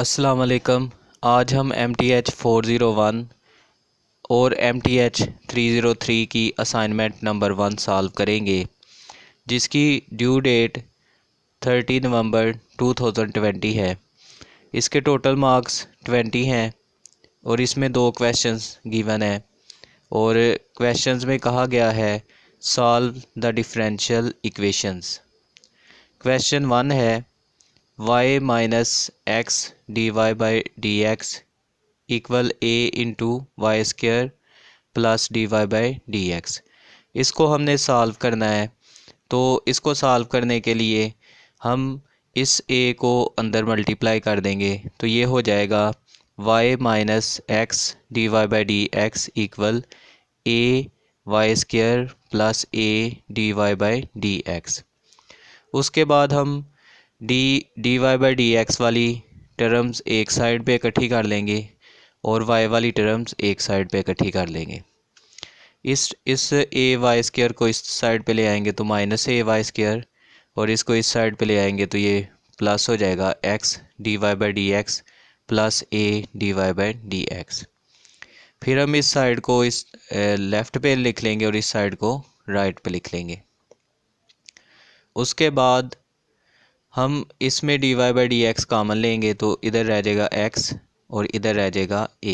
अस्सलाम वालेकुम। आज हम MTH 401 और MTH 303 की असाइनमेंट नंबर 1 सॉल्व करेंगे, जिसकी ड्यू डेट 30 नवंबर 2020 है। इसके टोटल मार्क्स 20 हैं और इसमें 2 क्वेश्चंस गिवन है और क्वेश्चंस में कहा गया है solve the differential equations. Question 1 है y minus X D Y by D X equal a into Y square plus D Y by D X. इसको हमने सॉल्व करना है, तो इसको सॉल्व करने के लिए हम इस a को अंदर मल्टीप्लाई कर देंगे, तो ये हो जाएगा y minus X D Y by D X equal a Y square plus a D Y by D X. उसके बाद हम D Y by D X वाली टर्म्स एक साइड पे इकट्ठी कर लेंगे और y वाली टर्म्स एक साइड पे इकट्ठी कर लेंगे। इस a वाई स्क्र को इस साइड पे ले आएंगे तो माइनस a वाई स्क्र, और इसको इस साइड पे ले आएंगे तो ये प्लस हो जाएगा x D Y by D x plus a D Y by D X. फिर हम इस साइड को इस लेफ़्ट पे लिख लेंगे और इस साइड को राइट पे लिख लेंगे। उसके बाद हम इसमें D Y by D X common लेंगे तो इधर रह जाएगा x और इधर रह जाएगा a।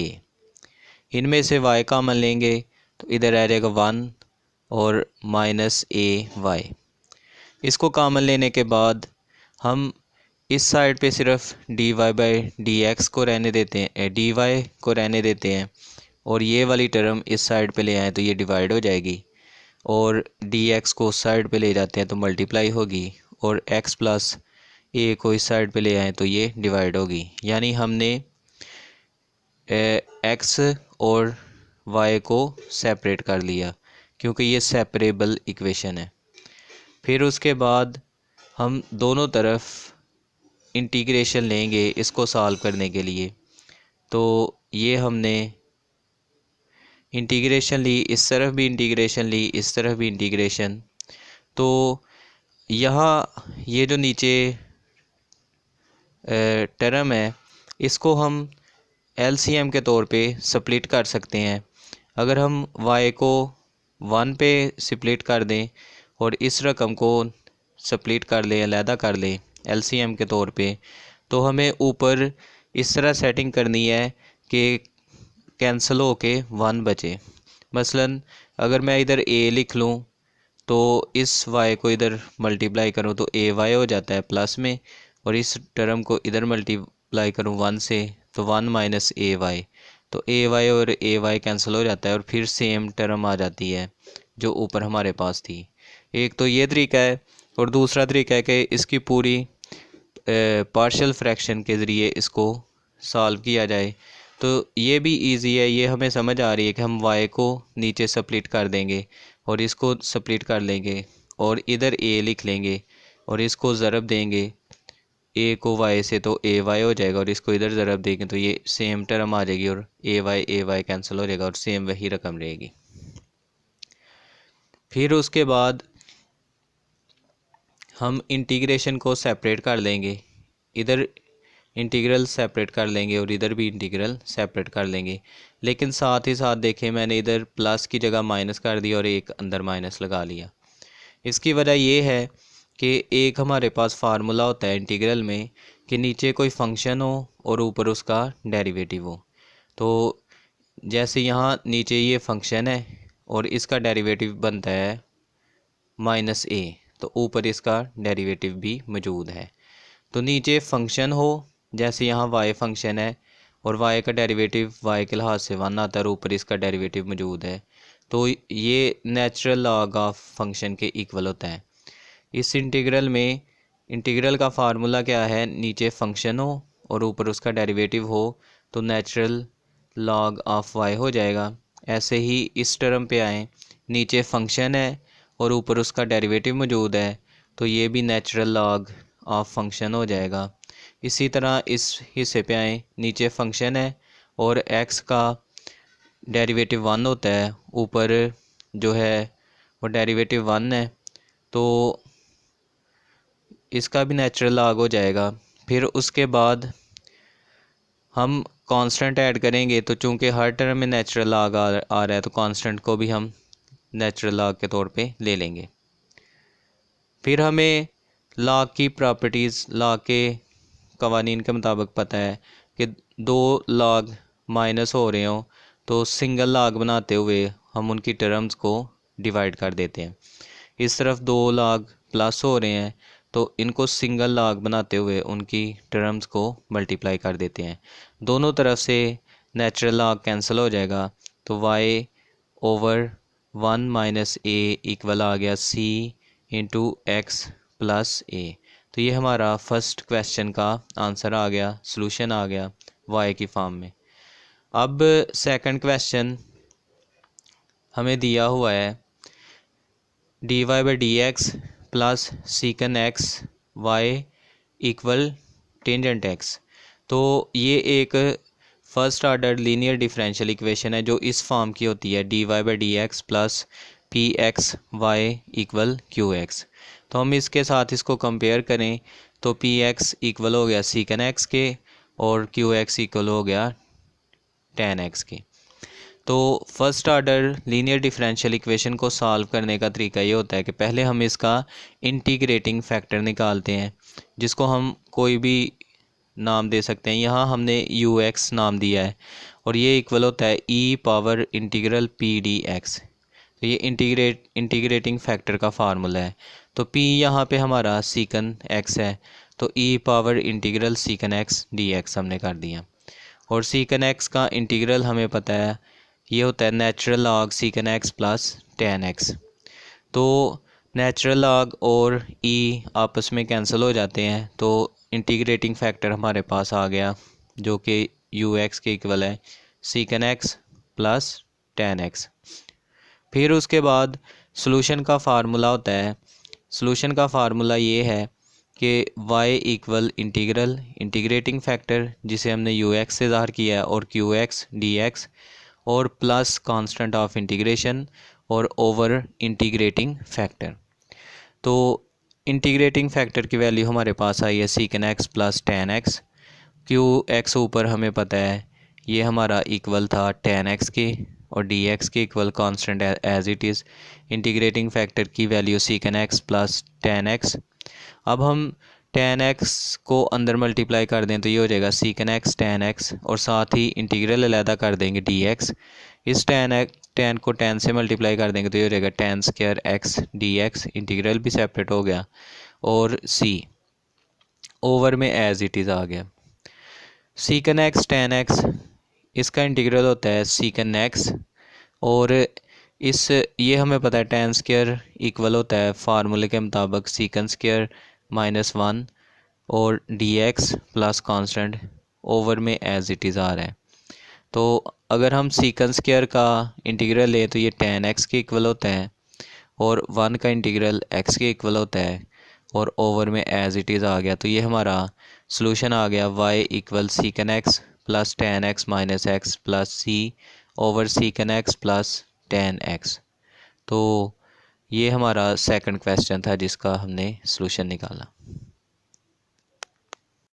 इनमें से y कॉमन लेंगे तो इधर रह जाएगा 1 और माइनस a y। इसको कॉमन लेने के बाद हम इस साइड पे सिर्फ D Y by D X को रहने देते हैं, डी वाई को रहने देते हैं, और ये वाली टर्म इस साइड पे ले आए तो ये डिवाइड हो जाएगी, और डी एक्स को उस साइड पे ले जाते हैं तो मल्टीप्लाई होगी, और x प्लस a को इस साइड पे ले आए तो ये डिवाइड होगी। यानी हमने x और y को सेपरेट कर लिया क्योंकि ये सेपरेबल इक्वेशन है। फिर उसके बाद हम दोनों तरफ इंटीग्रेशन लेंगे इसको सॉल्व करने के लिए, तो ये हमने इंटीग्रेशन ली, इस तरफ भी इंटीग्रेशन ली, इस तरफ भी इंटीग्रेशन। तो यहाँ ये जो नीचे टर्म है इसको हम LCM के तौर पे स्प्लिट कर सकते हैं। अगर हम y को 1 पे स्प्लिट कर दें और इस रकम को स्प्लिट कर लें, अलहदा कर लें LCM के तौर पे, तो हमें ऊपर इस तरह सेटिंग करनी है कि कैंसिल हो के 1 बचे। मसलन अगर मैं इधर a लिख लूँ तो इस y को इधर मल्टीप्लाई करूँ तो ay हो जाता है प्लस में, और इस टर्म को इधर मल्टीप्लाई करूँ 1 से तो 1 माइनस ay, तो ay और ay कैंसिल हो जाता है और फिर सेम टर्म आ जाती है जो ऊपर हमारे पास थी। एक तो ये तरीका है, और दूसरा तरीका है कि इसकी पूरी पार्शियल फ्रैक्शन के ज़रिए इसको सॉल्व किया जाए। तो ये भी इजी है, ये हमें समझ आ रही है कि हम y को नीचे स्प्लिट कर देंगे और इसको स्प्लिट कर लेंगे और इधर a लिख लेंगे और इसको ज़रब देंगे a को y से तो ay हो जाएगा, और इसको इधर ज़रब देंगे तो ये सेम टर्म आ जाएगी और ay कैंसिल हो जाएगा और सेम वही रकम रहेगी। फिर उसके बाद हम इंटीग्रेशन को सेपरेट कर लेंगे, इधर इंटीग्रल सेपरेट कर लेंगे और इधर भी इंटीग्रल सेपरेट कर लेंगे। लेकिन साथ ही साथ देखें मैंने इधर प्लस की जगह माइनस कर दिया और एक अंदर माइनस लगा लिया। इसकी वजह ये है कि एक हमारे पास फार्मूला होता है इंटीग्रल में कि नीचे कोई फंक्शन हो और ऊपर उसका डेरिवेटिव हो। तो जैसे यहाँ नीचे ये फंक्शन है और इसका डेरिवेटिव बनता है माइनस a, तो ऊपर इसका डेरिवेटिव भी मौजूद है। तो नीचे फंक्शन हो, जैसे यहाँ y फंक्शन है और y का डेरिवेटिव y के लिहाज से 1 आता है और ऊपर इसका डेरिवेटिव मौजूद है, तो ये नेचुरल लॉग ऑफ फंक्शन के इक्वल होता है। इस इंटीग्रल में इंटीग्रल का फार्मूला क्या है, नीचे फंक्शन हो और ऊपर उसका डेरिवेटिव हो तो नेचुरल लॉग ऑफ y हो जाएगा। ऐसे ही इस टर्म पे आए, नीचे फंक्शन है और ऊपर उसका डेरिवेटिव मौजूद है तो ये भी नेचुरल लॉग ऑफ फंक्शन हो जाएगा। इसी तरह इस हिस्से पे आए, नीचे फंक्शन है और x का डेरिवेटिव 1 होता है, ऊपर जो है वो डेरिवेटिव 1 है, तो इसका भी नेचुरल लॉग हो जाएगा। फिर उसके बाद हम कांस्टेंट ऐड करेंगे तो चूंकि हर टर्म में नेचुरल लॉग आ रहा है तो कांस्टेंट को भी हम नेचुरल लॉग के तौर पे ले लेंगे। फिर हमें लॉग की प्रॉपर्टीज़, लॉग के कवानीन के मुताबिक पता है कि दो लॉग माइनस हो रहे हों तो सिंगल लॉग बनाते हुए हम उनकी टर्म्स को डिवाइड कर देते हैं। इस तरफ दो लॉग प्लस हो रहे हैं तो इनको सिंगल लॉग बनाते हुए उनकी टर्म्स को मल्टीप्लाई कर देते हैं। दोनों तरफ से नेचुरल लॉग कैंसिल हो जाएगा तो y ओवर 1 माइनस ए इक्वल आ गया c इंटू एक्स प्लस ए। तो ये हमारा फर्स्ट क्वेश्चन का आंसर आ गया, सॉल्यूशन आ गया y की फॉर्म में। अब सेकंड क्वेश्चन हमें दिया हुआ है dy by D x plus secant x y equal tangent x. तो ये एक first order linear differential equation है जो इस फॉर्म की होती है dy by D x plus p x y equal q x. तो हम इसके साथ इसको कंपेयर करें तो पी एक्स इक्वल हो गया सीकन एक्स के और क्यू एक्स इक्वल हो गया टेन एक्स के। तो first order linear differential equation को सॉल्व करने का तरीका ये होता है कि पहले हम इसका इंटीग्रेटिंग फैक्टर निकालते हैं जिसको हम कोई भी नाम दे सकते हैं। यहाँ हमने यू एक्स नाम दिया है और ये इक्वल होता है e power integral p d x. तो ये इंटीग्रेटिंग फैक्टर का फार्मूला है। तो p यहाँ पे हमारा सीकन x है तो e power integral secant x dx हमने कर दिया। और सीकन x का इंटीग्रल हमें पता है ये होता है natural log secant x plus tan x। तो नेचुरल लॉग और e आपस में कैंसिल हो जाते हैं तो इंटीग्रेटिंग फैक्टर हमारे पास आ गया जो कि ux के इक्वल है सीकन x प्लस टेन x। फिर उसके बाद सॉल्यूशन का फार्मूला होता है। सॉल्यूशन का फार्मूला ये है कि y equal integral integrating factor जिसे हमने यू एक्स से ज़ाहिर किया है और क्यू एक्स डी एक्स और प्लस कांस्टेंट ऑफ इंटीग्रेशन और ओवर इंटीग्रेटिंग फैक्टर। तो इंटीग्रेटिंग फैक्टर की वैल्यू हमारे पास आई है secant x plus tan x. Q x ऊपर हमें पता है ये हमारा इक्वल था टेन एक्स के और डी एक्स के equal constant as it is. Integrating factor की value secant x plus tan x. अब हम टेन एक्स को अंदर मल्टीप्लाई कर दें तो ये हो जाएगा सीकन एक्स टेन एक्स और साथ ही इंटीग्रल अलहदा कर देंगे डी एक्स। इस टेन को टेन से मल्टीप्लाई कर देंगे तो ये हो जाएगा ten square x d x. Integral भी सेपरेट हो गया और सी ओवर में एज इट इज़ आ गया। सीकन एक्स टेन एक्स इसका इंटीग्रल होता है सीकन एक्स और ये हमें पता है टेन स्क्वायर इक्वल होता है फार्मूले के मुताबिक सीकन स्क्वायर माइनस वन और d x plus constant over में एज इट इज़ आ रहा है। तो अगर हम सीकन स्क्वायर का इंटीग्रल ले तो ये टेन एक्स के इक्वल होता है और वन का इंटीग्रल एक्स के इक्वल होता है और ओवर में एज इट इज़ आ गया। तो ये हमारा सॉल्यूशन आ गया y equal secant x plus tan x minus x plus c over secant x plus tan x. तो ये हमारा सेकंड क्वेश्चन था जिसका हमने सॉल्यूशन निकाला।